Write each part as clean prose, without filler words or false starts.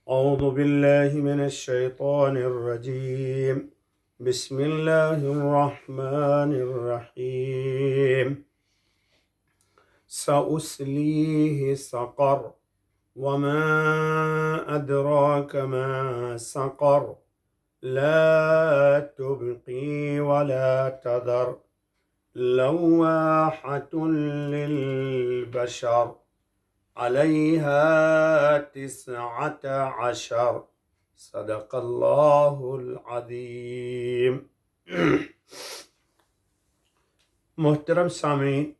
أعوذ بالله من الشيطان الرجيم. بسم الله الرحمن الرحيم. سأصليه سقر وما أدراك ما سقر لا تبقي ولا تذر لواحة للبشر علیہا 19 صدق اللہ العظیم۔ محترم سامعین،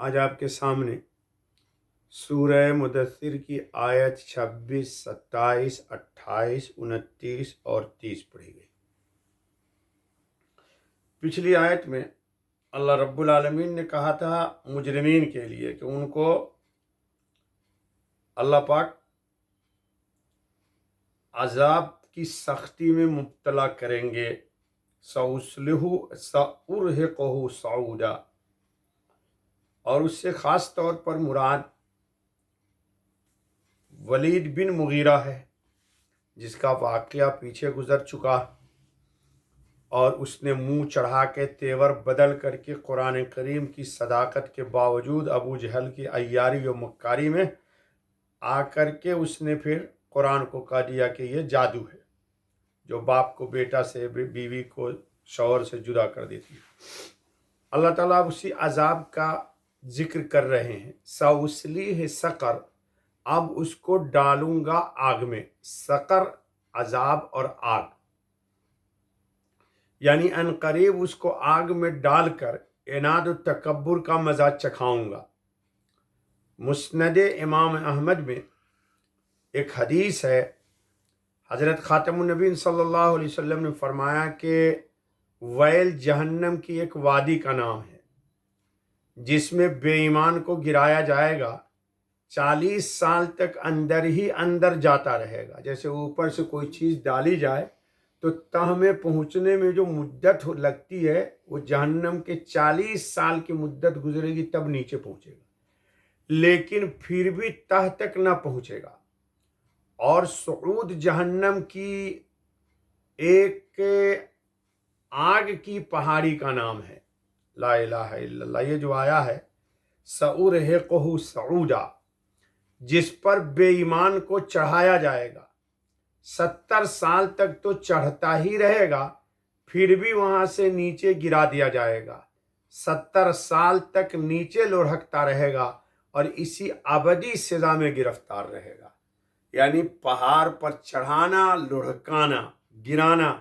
آج آپ کے سامنے سورہ مدثر کی آیت 26، 27، 28، 29 اور 30 پڑھی گئی۔ پچھلی آیت میں اللہ رب العالمین نے کہا تھا مجرمین کے لیے کہ ان کو اللہ پاک عذاب کی سختی میں مبتلا کریں گے، سأرہقہ صعودا، اور اس سے خاص طور پر مراد ولید بن مغیرہ ہے، جس کا واقعہ پیچھے گزر چکا، اور اس نے منہ چڑھا کے تیور بدل کر کے قرآن کریم کی صداقت کے باوجود ابو جہل کی عیاری و مکاری میں آ کر کے اس نے پھر قرآن کو کہہ دیا کہ یہ جادو ہے، جو باپ کو بیٹا سے، بیوی کو شوہر سے جدا کر دیتی ہے۔ اللہ تعالیٰ اسی عذاب کا ذکر کر رہے ہیں۔ سأصلیہ سقر، اب اس کو ڈالوں گا آگ میں۔ سقر عذاب اور آگ، یعنی ان قریب اس کو آگ میں ڈال کر عناد و تکبر کا مزہ چکھاؤں گا۔ مسند امام احمد میں ایک حدیث ہے، حضرت خاتم النبی صلی اللہ علیہ وسلم نے فرمایا کہ ویل جہنم کی ایک وادی کا نام ہے، جس میں بے ایمان کو گرایا جائے گا، 40 سال تک اندر ہی اندر جاتا رہے گا۔ جیسے اوپر سے کوئی چیز ڈالی جائے تو تہ میں پہنچنے میں جو مدت لگتی ہے وہ جہنم کے 40 سال کی مدت گزرے گی تب نیچے پہنچے گا، لیکن پھر بھی تہ تک نہ پہنچے گا۔ اور صعود جہنم کی ایک آگ کی پہاڑی کا نام ہے، لا الہ الا اللہ۔ یہ جو آیا ہے سأرہقہ صعودا، جس پر بے ایمان کو چڑھایا جائے گا، 70 سال تک تو چڑھتا ہی رہے گا، پھر بھی وہاں سے نیچے گرا دیا جائے گا، 70 سال تک نیچے لڑھکتا رہے گا اور اسی ابدی سزا میں گرفتار رہے گا۔ یعنی پہاڑ پر چڑھانا، لڑھکانا، گرانا،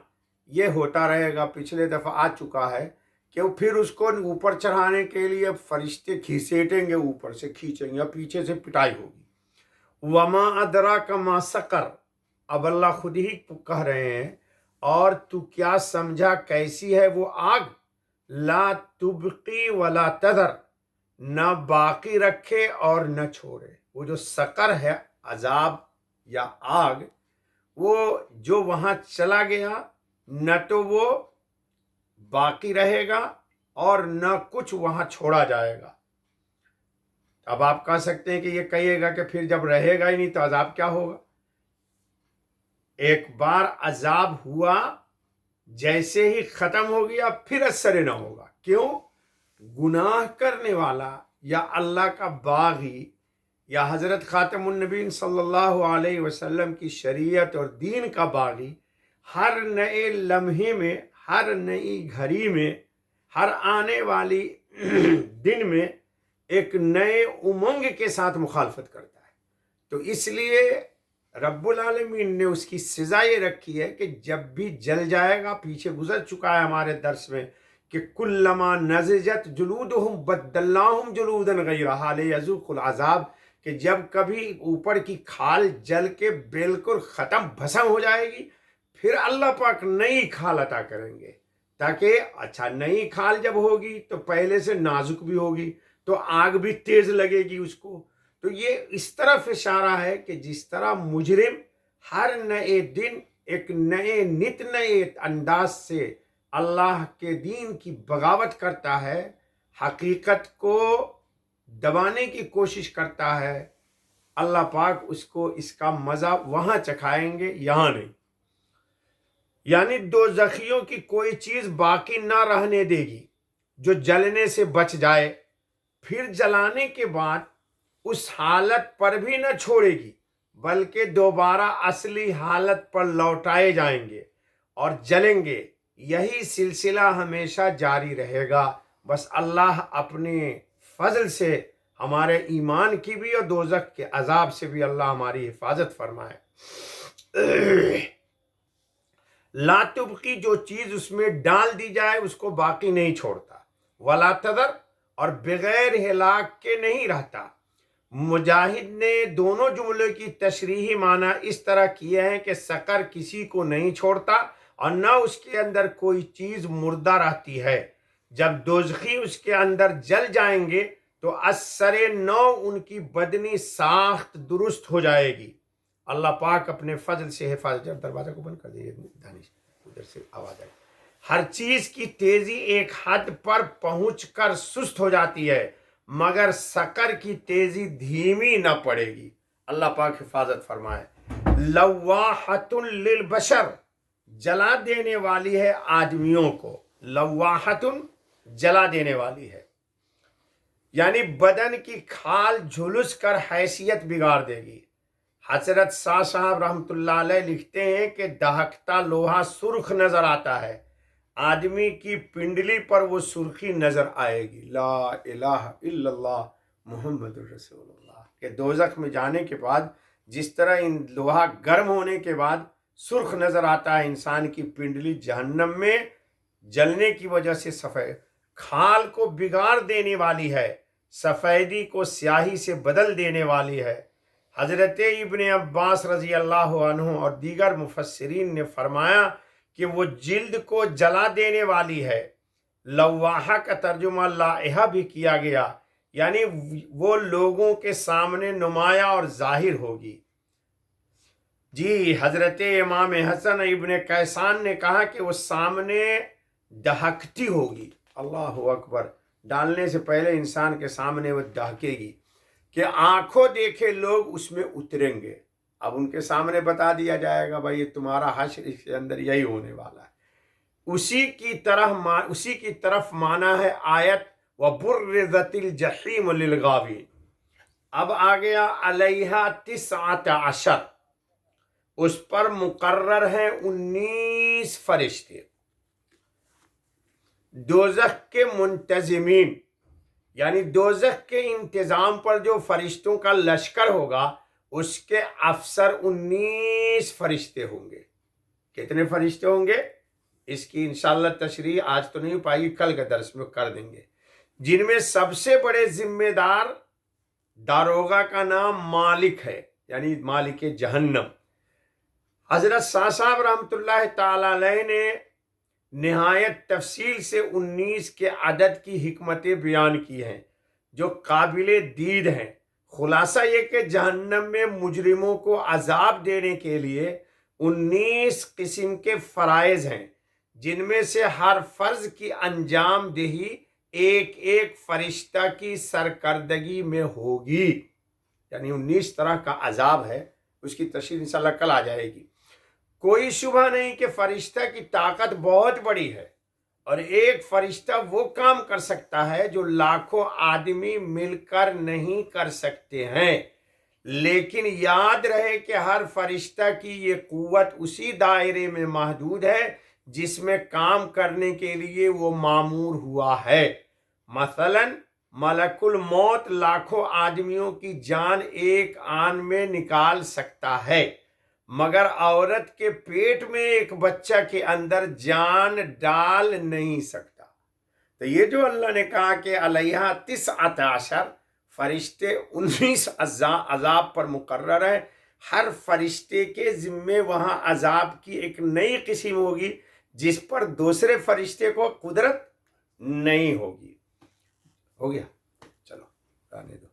یہ ہوتا رہے گا۔ پچھلے دفعہ آ چکا ہے کہ پھر اس کو اوپر چڑھانے کے لیے فرشتے کھیسیٹیں گے، اوپر سے کھینچیں گے، یا پیچھے سے پٹائی ہوگی۔ وما ادراک ما سقر، اب اللہ خود ہی کہہ رہے ہیں، اور تو کیا سمجھا کیسی ہے وہ آگ، لا تبقی ولا تذر، نہ باقی رکھے اور نہ چھوڑے۔ وہ جو سقر ہے، عذاب یا آگ، وہ جو وہاں چلا گیا نہ تو وہ باقی رہے گا اور نہ کچھ وہاں چھوڑا جائے گا۔ اب آپ کہہ سکتے ہیں کہ یہ کہیے گا کہ پھر جب رہے گا ہی نہیں تو عذاب کیا ہوگا؟ ایک بار عذاب ہوا، جیسے ہی ختم ہو گیا پھر اثر نہ ہوگا۔ کیوں؟ گناہ کرنے والا یا اللہ کا باغی یا حضرت خاتم النبی صلی اللہ علیہ وسلم کی شریعت اور دین کا باغی ہر نئے لمحے میں، ہر نئی گھڑی میں، ہر آنے والی دن میں ایک نئے امنگ کے ساتھ مخالفت کرتا ہے۔ تو اس لیے رب العالمین نے اس کی سزا یہ رکھی ہے کہ جب بھی جل جائے گا، پیچھے گزر چکا ہے ہمارے درس میں کہ کلما نضجت جلودہم بدلناہم جلودا غیرہا لیذوقوا العذاب، کہ جب کبھی اوپر کی کھال جل کے بالکل ختم بھسم ہو جائے گی، پھر اللہ پاک نئی کھال عطا کریں گے، تاکہ اچھا نئی کھال جب ہوگی تو پہلے سے نازک بھی ہوگی تو آگ بھی تیز لگے گی اس کو۔ تو یہ اس طرف اشارہ ہے کہ جس طرح مجرم ہر نئے دن ایک نت نئے انداز سے اللہ کے دین کی بغاوت کرتا ہے، حقیقت کو دبانے کی کوشش کرتا ہے، اللہ پاک اس کو اس کا مزہ وہاں چکھائیں گے، یہاں نہیں۔ یعنی دوزخیوں کی کوئی چیز باقی نہ رہنے دے گی جو جلنے سے بچ جائے، پھر جلانے کے بعد اس حالت پر بھی نہ چھوڑے گی، بلکہ دوبارہ اصلی حالت پر لوٹائے جائیں گے اور جلیں گے۔ یہی سلسلہ ہمیشہ جاری رہے گا۔ بس اللہ اپنے فضل سے ہمارے ایمان کی بھی اور دوزخ کے عذاب سے بھی اللہ ہماری حفاظت فرمائے۔ لا تبقی، جو چیز اس میں ڈال دی جائے اس کو باقی نہیں چھوڑتا، ولا تذر، اور بغیر ہلاک کے نہیں رہتا۔ مجاہد نے دونوں جملے کی تشریحی معنی اس طرح کیے ہیں کہ سقر کسی کو نہیں چھوڑتا اور نہ اس کے اندر کوئی چیز مردہ رہتی ہے۔ جب دوزخی اس کے اندر جل جائیں گے تو اثر نو ان کی بدنی ساخت درست ہو جائے گی۔ اللہ پاک اپنے فضل سے حفاظت۔ جب دروازہ کو بند کر دیجیے دانش، ادھر سے آواز آئے۔ ہر چیز کی تیزی ایک حد پر پہنچ کر سست ہو جاتی ہے، مگر سقر کی تیزی دھیمی نہ پڑے گی۔ اللہ پاک حفاظت فرمائے۔ لواحۃ للبشر، جلا دینے والی ہے آدمیوں کو۔ لواحۃ، جلا دینے والی ہے، یعنی بدن کی کھال جھلس کر حیثیت بگاڑ دے گی۔ حضرت شاہ صاحب رحمۃ اللہ علیہ لکھتے ہیں کہ دہکتا لوہا سرخ نظر آتا ہے، آدمی کی پنڈلی پر وہ سرخی نظر آئے گی۔ لا الہ الا اللہ محمد رسول اللہ۔ کہ دوزخ میں جانے کے بعد جس طرح ان لوہا گرم ہونے کے بعد سرخ نظر آتا ہے انسان کی پنڈلی، جہنم میں جلنے کی وجہ سے سفید کھال کو بگاڑ دینے والی ہے، سفیدی کو سیاہی سے بدل دینے والی ہے۔ حضرت ابن عباس رضی اللہ عنہ اور دیگر مفسرین نے فرمایا کہ وہ جلد کو جلا دینے والی ہے۔ لواحہ کا ترجمہ لائحہ بھی کیا گیا، یعنی وہ لوگوں کے سامنے نمایاں اور ظاہر ہوگی۔ جی، حضرت امام حسن ابن کیسان نے کہا کہ وہ سامنے دہکتی ہوگی۔ اللہ اکبر، ڈالنے سے پہلے انسان کے سامنے وہ دہکے گی کہ آنکھوں دیکھے لوگ اس میں اتریں گے۔ اب ان کے سامنے بتا دیا جائے گا بھائی یہ تمہارا حشر اس کے اندر یہی ہونے والا ہے۔ اسی کی طرف معنی ہے آیت وَبُرِّزَتِ الْجَحِيمُ لِلْغَاوِينَ۔ اب آ گیا علیہا 19، اس پر مقرر ہیں 19 فرشتے۔ دوزخ کے منتظمین، یعنی دوزخ کے انتظام پر جو فرشتوں کا لشکر ہوگا اس کے افسر 19 فرشتے ہوں گے۔ کتنے فرشتے ہوں گے اس کی انشاءاللہ تشریح آج تو نہیں پائے گی، کل کے درس میں کر دیں گے۔ جن میں سب سے بڑے ذمہ دار داروغہ کا نام مالک ہے، یعنی مالک جہنم۔ حضرت شاہ صاحب رحمۃ اللہ تعالی علیہ نے نہایت تفصیل سے 19 کے عدد کی حکمتیں بیان کی ہیں جو قابل دید ہیں۔ خلاصہ یہ کہ جہنم میں مجرموں کو عذاب دینے کے لیے 19 قسم کے فرائض ہیں، جن میں سے ہر فرض کی انجام دہی ایک ایک فرشتہ کی سرکردگی میں ہوگی۔ یعنی 19 طرح کا عذاب ہے، اس کی تشریح انشاءاللہ کل آ جائے گی۔ کوئی شبہ نہیں کہ فرشتہ کی طاقت بہت بڑی ہے، اور ایک فرشتہ وہ کام کر سکتا ہے جو لاکھوں آدمی مل کر نہیں کر سکتے ہیں۔ لیکن یاد رہے کہ ہر فرشتہ کی یہ قوت اسی دائرے میں محدود ہے جس میں کام کرنے کے لیے وہ مامور ہوا ہے۔ مثلا ملک الموت لاکھوں آدمیوں کی جان ایک آن میں نکال سکتا ہے، مگر عورت کے پیٹ میں ایک بچہ کے اندر جان ڈال نہیں سکتا۔ تو یہ جو اللہ نے کہا کہ علیہا 19 فرشتے 19 عذاب پر مقرر ہیں، ہر فرشتے کے ذمے وہاں عذاب کی ایک نئی قسم ہوگی جس پر دوسرے فرشتے کو قدرت نہیں ہوگی۔ ہو گیا، چلو آنے دو۔